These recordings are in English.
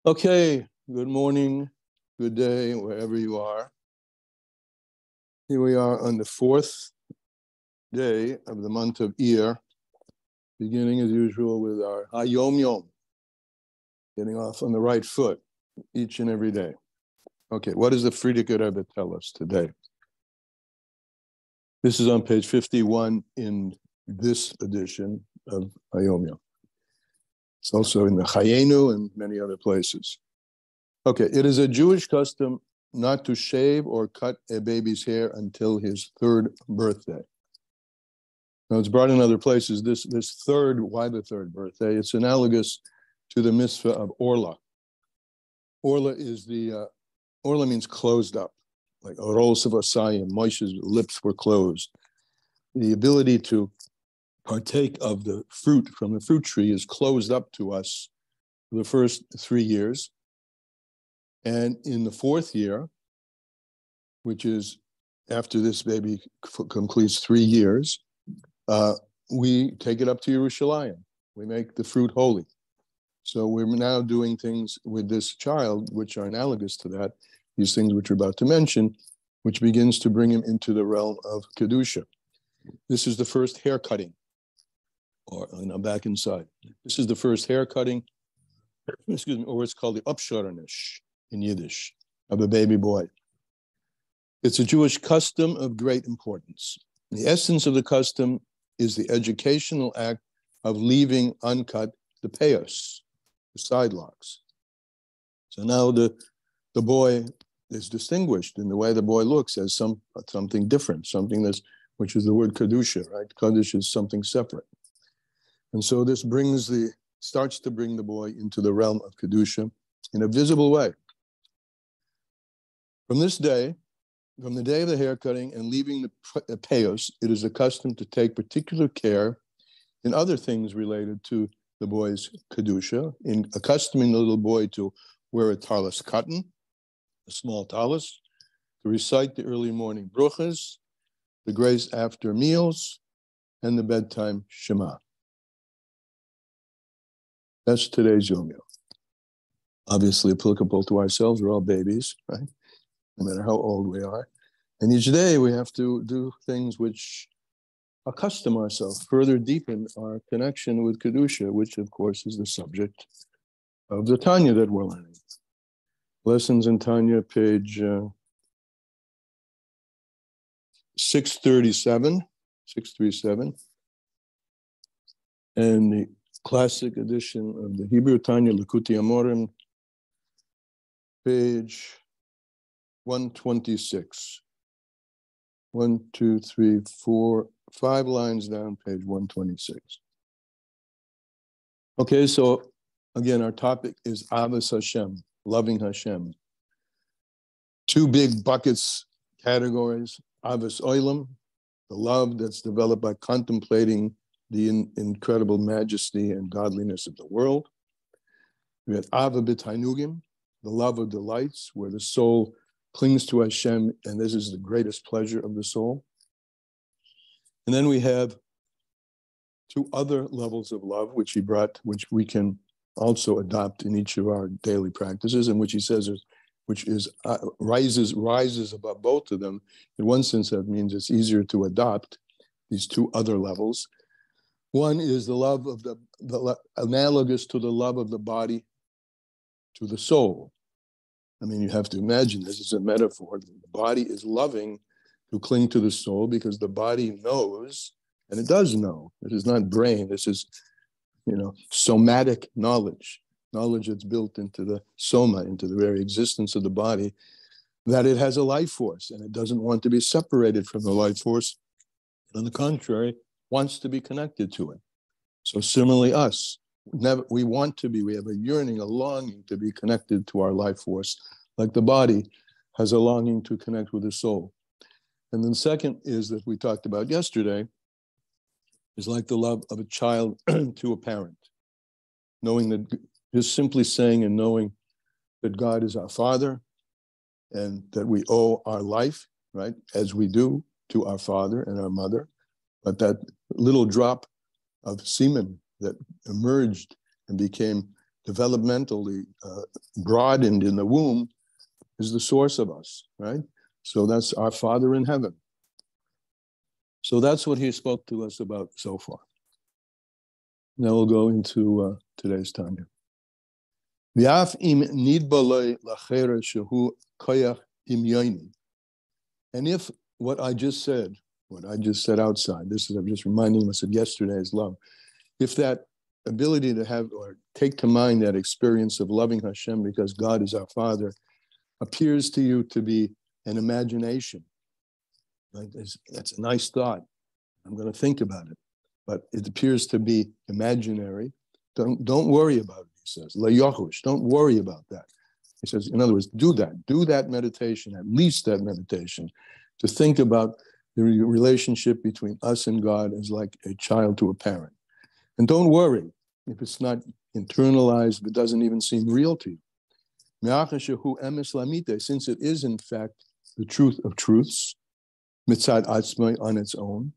Okay, good morning, good day, wherever you are. Here we are on the fourth day of the month of Iyar, beginning as usual with our Hayom Yom, getting off on the right foot each and every day. Okay, what does the Frierdiker Rebbe tell us today? This is on page 51 in this edition of Hayom Yom. It's also in the Chayenu and many other places. Okay, it is a Jewish custom not to shave or cut a baby's hair until his third birthday. Now, it's brought in other places. This third, why the third birthday? It's analogous to the mitzvah of Orla. Orla means closed up, like Orol Savasayim, Moshe's lips were closed. The ability to partake of the fruit from the fruit tree is closed up to us for the first 3 years. And in the fourth year, which is after this baby completes 3 years, we take it up to Yerushalayim. We make the fruit holy. So we're now doing things with this child, which are analogous to that, these things which we're about to mention, which begins to bring him into the realm of Kedusha. This is the first hair cutting. Or back inside. This is the first hair cutting, or it's called the upshoranish in Yiddish, of a baby boy. It's a Jewish custom of great importance. The essence of the custom is the educational act of leaving uncut the peyos, the side locks. So now the boy is distinguished in the way the boy looks as something different, which is the word Kedusha, right? Kaddish is something separate. And so this starts to bring the boy into the realm of Kedusha in a visible way. From the day of the haircutting and leaving the peyos, it is a custom to take particular care in other things related to the boy's Kedusha, in accustoming the little boy to wear a talis cotton, a small talis, to recite the early morning bruchas, the grace after meals, and the bedtime Shema. That's today's Yom Yom. Obviously applicable to ourselves. We're all babies, right? No matter how old we are. And each day we have to do things which accustom ourselves, further deepen our connection with Kedusha, which of course is the subject of the Tanya that we're learning. Lessons in Tanya, page 637. And the classic edition of the Hebrew Tanya, Likutei Amorim, page 126. 1, 2, 3, 4, 5 lines down, page 126. Okay, so again, our topic is Avos Hashem, loving Hashem. 2 big buckets, categories. Avos Olam, the love that's developed by contemplating the incredible majesty and godliness of the world. We have Ava B'Tainugim, the love of delights, where the soul clings to Hashem, and this is the greatest pleasure of the soul. And then we have 2 other levels of love, which he brought, which we can also adopt in each of our daily practices, and which he says rises above both of them. In one sense, that means it's easier to adopt these 2 other levels. One is the love of analogous to the love of the body to the soul. I mean, you have to imagine this is a metaphor. The body is loving to cling to the soul because the body knows, and it does know. This is not brain. This is, somatic knowledge that's built into the soma, into the very existence of the body, that it has a life force and it doesn't want to be separated from the life force. On the contrary, wants to be connected to it. So similarly, we have a yearning, a longing to be connected to our life force, like the body has a longing to connect with the soul. And then second is that we talked about yesterday, is like the love of a child to a parent, knowing that, just simply saying and knowing that God is our Father and that we owe our life, right, as we do to our father and our mother. But that little drop of semen that emerged and became developmentally broadened in the womb, is the source of us, right? So that's our Father in heaven. So that's what he spoke to us about so far. Now we'll go into today's Tanya. And if what I just said outside, I'm just reminding myself yesterday's love, if that ability to have or take to mind that experience of loving Hashem because God is our Father appears to you to be an imagination, right? That's a nice thought. I'm going to think about it, but it appears to be imaginary. Don't worry about it, he says. La yachush, don't worry about that. He says, in other words, do that meditation, at least that meditation, to think about the relationship between us and God as like a child to a parent. And don't worry if it's not internalized, if it doesn't even seem real to you. Since it is, in fact, the truth of truths, mitzad atzmai, on its own,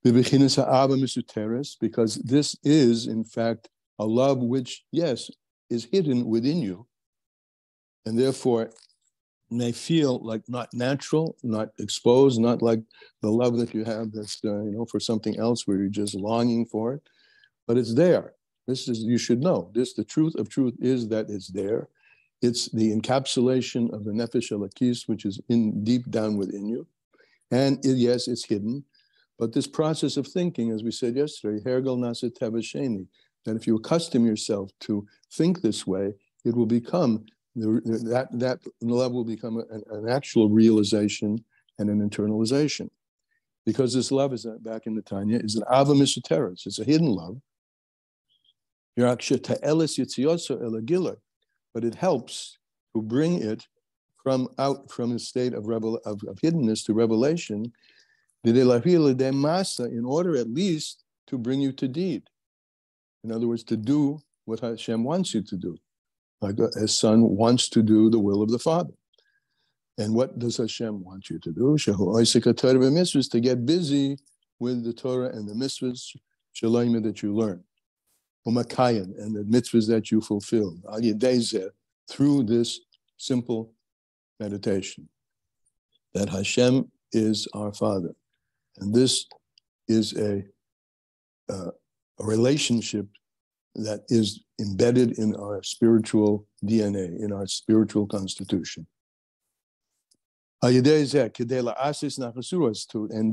because this is, in fact, a love which, yes, is hidden within you, and therefore may feel like not natural, not exposed, not like the love that you have that's, for something else where you're just longing for it, but it's there. This is, you should know, the truth of truth is that it's there. It's the encapsulation of the nefesh elokis, which is deep down within you. And yes, it's hidden. But this process of thinking, as we said yesterday, hergel nasa teva sheni, that if you accustom yourself to think this way, it will become, that love will become an actual realization and an internalization. Because this love is, back in the Tanya, is an ava misoteres. It's a hidden love. But it helps to bring it from a state of hiddenness to revelation, in order at least to bring you to deed. In other words, to do what Hashem wants you to do. Like a son wants to do the will of the Father. And what does Hashem want you to do? To get busy with the Torah and the mitzvahs that you learn. And the mitzvahs that you fulfill. Through this simple meditation. That Hashem is our Father. And this is a relationship that is embedded in our spiritual DNA, in our spiritual constitution. And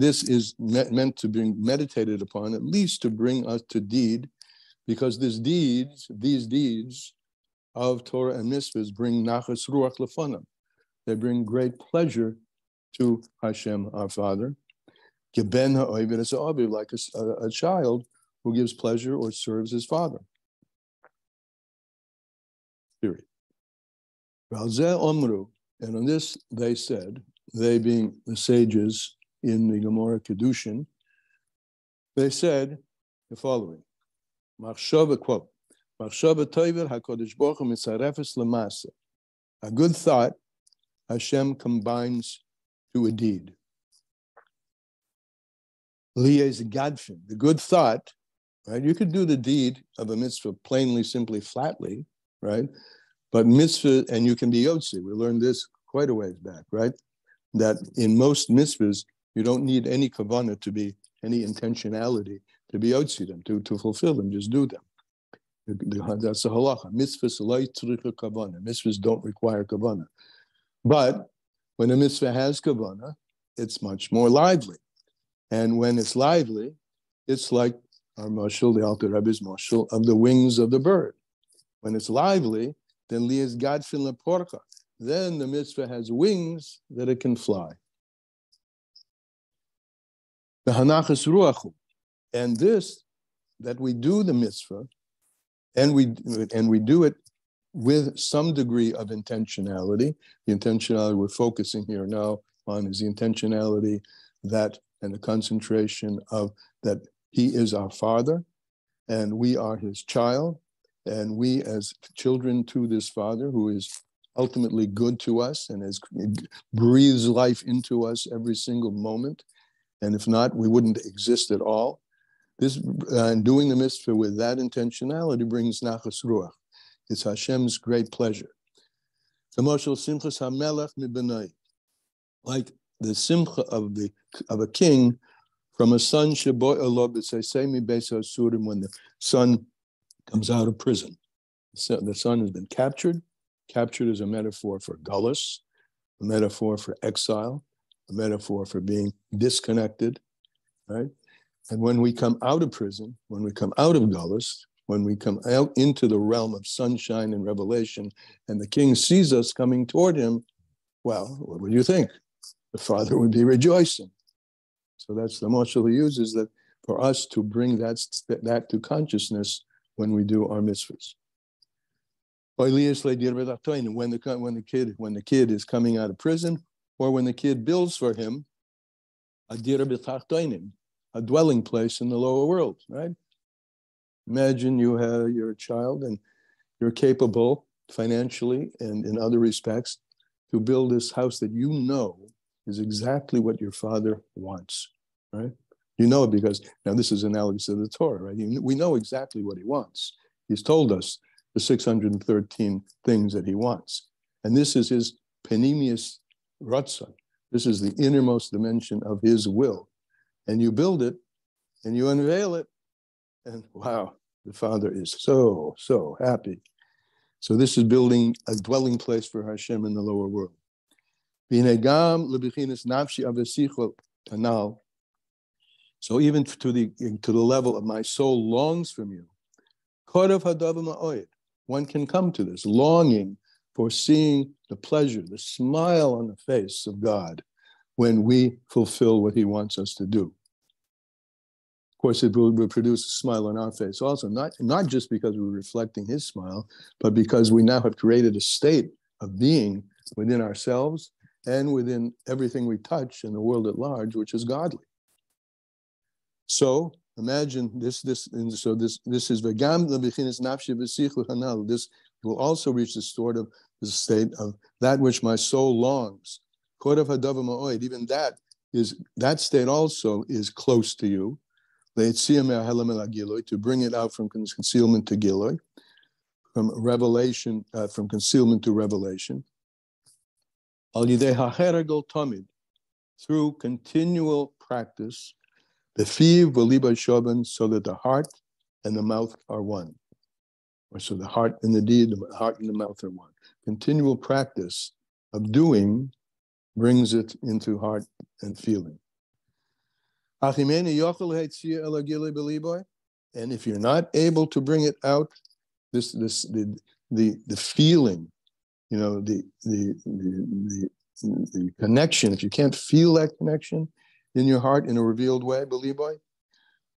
this is meant to be meditated upon, at least to bring us to deed, because these deeds of Torah and mitzvahs bring nachas ruach lefanam. They bring great pleasure to Hashem, our Father. Like a child who gives pleasure or serves his father. Period. And on this they said, they being the sages in the Gemara Kedushin, they said the following. Machshava, quote, Machshava toiver HaKadosh Baruch Hu mitzarefes lemasa. A good thought, Hashem combines to a deed. Liyez gadfin, the good thought, right? You could do the deed of a mitzvah plainly, simply, flatly, right? But mitzvah, and you can be yotzi. We learned this quite a ways back, right? That in most mitzvahs, you don't need any kavanah to be, any intentionality to be yotzi them, to fulfill them, just do them. That's the halacha. Mitzvahs loy tzricha kavanah. Mitzvahs don't require kavanah. But when a mitzvah has kavanah, it's much more lively. And when it's lively, it's like our mashal, the Alter Rebbe's mashal, of the wings of the bird. When it's lively, then liyas gadfin leporcha. Then the mitzvah has wings that it can fly. The hanachas ruachu. And this, that we do the mitzvah, and we do it with some degree of intentionality. The intentionality we're focusing here now on is the intentionality that, and the concentration of that he is our Father, and we are his child, and we as children to this Father who is ultimately good to us and breathes life into us every single moment. And if not, we wouldn't exist at all. This and doing the mitzvah with that intentionality brings nachas ruach. It's Hashem's great pleasure. Like the simcha of a king from a son when the son comes out of prison. So the son has been captured. Captured is a metaphor for gullus, a metaphor for exile, a metaphor for being disconnected, right? And when we come out of prison, when we come out of gullus, when we come out into the realm of sunshine and revelation, and the king sees us coming toward him, well, what would you think? The father would be rejoicing. So that's the mashal he uses, that for us to bring that to consciousness when we do our mitzvahs. When the kid is coming out of prison, or when the kid builds for him a dwelling place in the lower world, right? Imagine you're a child and you're capable financially and in other respects to build this house that you know is exactly what your father wants, right? You know it because, now this is analogous to the Torah, right? We know exactly what he wants. He's told us the 613 things that he wants. And this is his penimius ratzon. This is the innermost dimension of his will. And you build it and you unveil it, and wow, the father is so, so happy. So this is building a dwelling place for Hashem in the lower world. So even to the level of my soul longs from you. One can come to this, longing for seeing the pleasure, the smile on the face of God when we fulfill what he wants us to do. Of course, it will produce a smile on our face also, not just because we're reflecting his smile, but because we now have created a state of being within ourselves and within everything we touch in the world at large, which is godly. So imagine this is v'gam lebichinas nafshi v'sichu hanal. This will also reach the state of that which my soul longs. Kodav hadav ma'oid. Even that state also is close to you. To bring it out from concealment to giloy, from revelation, from concealment to revelation. Al yidei ha'heragol tamid, through continual practice. Befiv v'liba shoban, so that the heart and the mouth are one. Or so the heart and the deed, the heart and the mouth are one. Continual practice of doing brings it into heart and feeling. And if you're not able to bring it out, the feeling, the connection, if you can't feel that connection in your heart in a revealed way,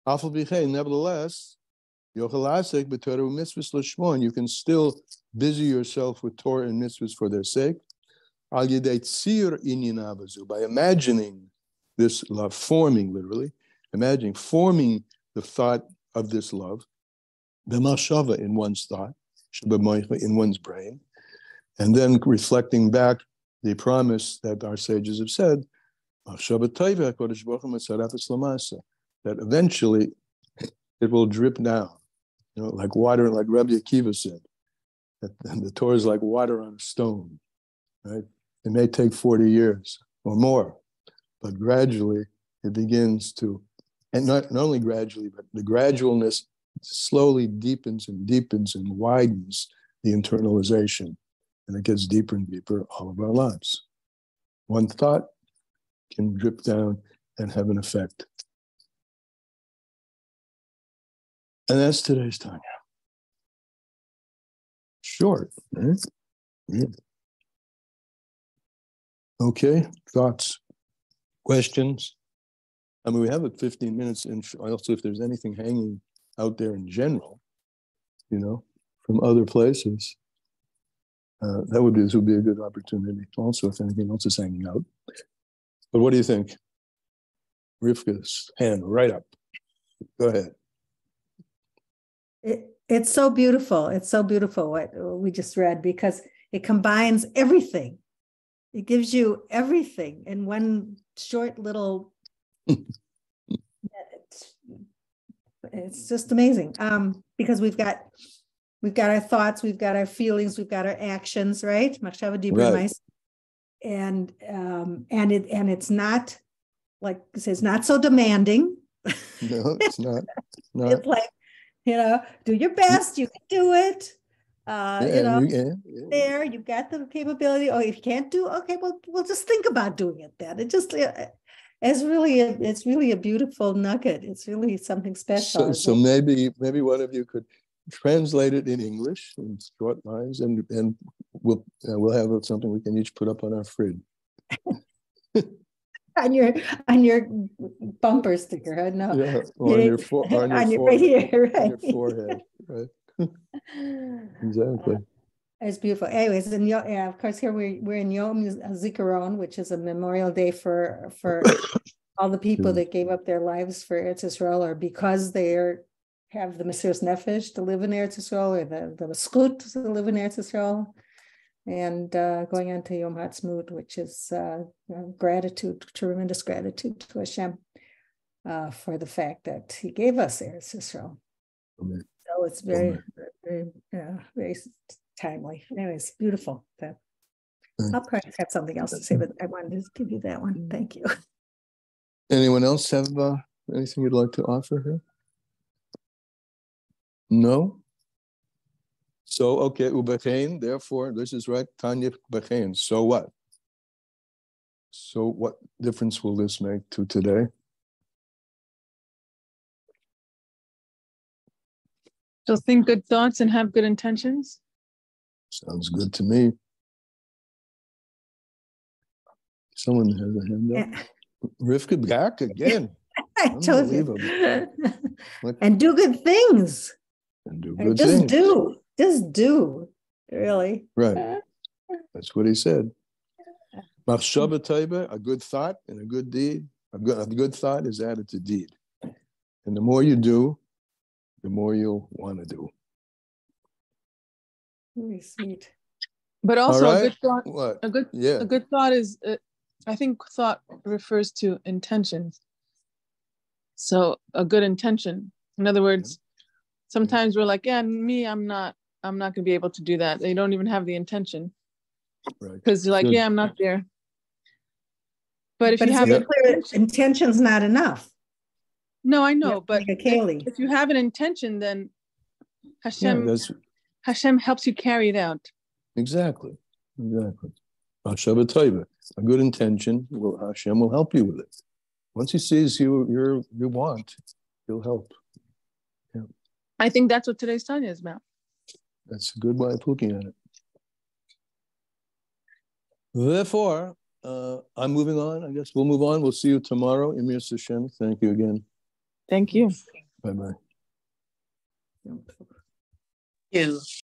nevertheless, you can still busy yourself with Torah and mitzvahs for their sake, by imagining this love, forming the thought of this love, b'mashava, in one's thought, in one's brain, and then reflecting back the promise that our sages have said, that eventually it will drip down, like water, like Rabbi Akiva said, and the Torah is like water on a stone, right? It may take 40 years or more, but gradually it begins to, and not only gradually, but the gradualness slowly deepens and widens the internalization, and it gets deeper and deeper all of our lives. One thought can drip down and have an effect. And that's today's Tanya. Short, right? Yeah. Okay, thoughts, questions? I mean, we have 15 minutes, and also if there's anything hanging out there in general, from other places, this would be a good opportunity. Also, if anything else is hanging out. But what do you think? Rivka's hand right up. Go ahead. It's so beautiful. It's so beautiful what we just read, because it combines everything. It gives you everything in one short little. It's just amazing. Because we've got we've got our thoughts, we've got our feelings, we've got our actions, right? Machshava dibur ma'aseh. And it's not, like it says, not so demanding. No, it's not. It's like, do your best, you can do it. There, you've got the capability. Oh, if you can't do, okay, well, we'll just think about doing it then. It's really a beautiful nugget. It's really something special. So maybe one of you could translate it in English in short lines, and we'll have something we can each put up on our fridge. on your bumper sticker, huh? No. Yeah, on your right here, right? On your forehead, right? Exactly. It's beautiful. Anyways, and of course, here we're in Yom Zikaron, which is a memorial day for all the people that gave up their lives for Eretz Yisrael, or because they have the Mesiras Nefesh to live in Eretz Yisrael, or the Zechut to live in Eretz Yisrael. And going on to Yom Ha'atzmaut, which is gratitude, tremendous gratitude to Hashem for the fact that He gave us Eretz Yisrael. Amen. So it's very, very, very timely. Anyways, beautiful. I'll probably have something else to say, but I wanted to give you that one. Thank you. Anyone else have anything you'd like to offer here? No? So, okay, ubechein, therefore, this is right, Tanya bechein. So what? So what difference will this make to today? So think good thoughts and have good intentions? Sounds good to me. Someone has a hand up. Yeah. Rivka back again. I told you. And do good things. And do good things. Just do. Really. Right. That's what he said. Machshava taiba, a good thought and a good deed. A good thought is added to deed. And the more you do, the more you'll want to do. Really sweet. But also right. a good thought. What? A good thought is, I think thought refers to intentions. So a good intention. In other words, sometimes we're like, I'm not going to be able to do that. They don't even have the intention. Right. Because you're like, I'm not there. But if you have intention's not enough. No, I know, but if you have an intention, then Hashem helps you carry it out. Exactly. Machshava taiva, a good intention, Hashem will help you with it. Once He sees you want, He'll help. Yeah. I think that's what today's Tanya is about. That's a good way of looking at it. Therefore, I'm moving on. I guess we'll move on. We'll see you tomorrow. Emir Hashem. Thank you again. Thank you. Bye-bye. You.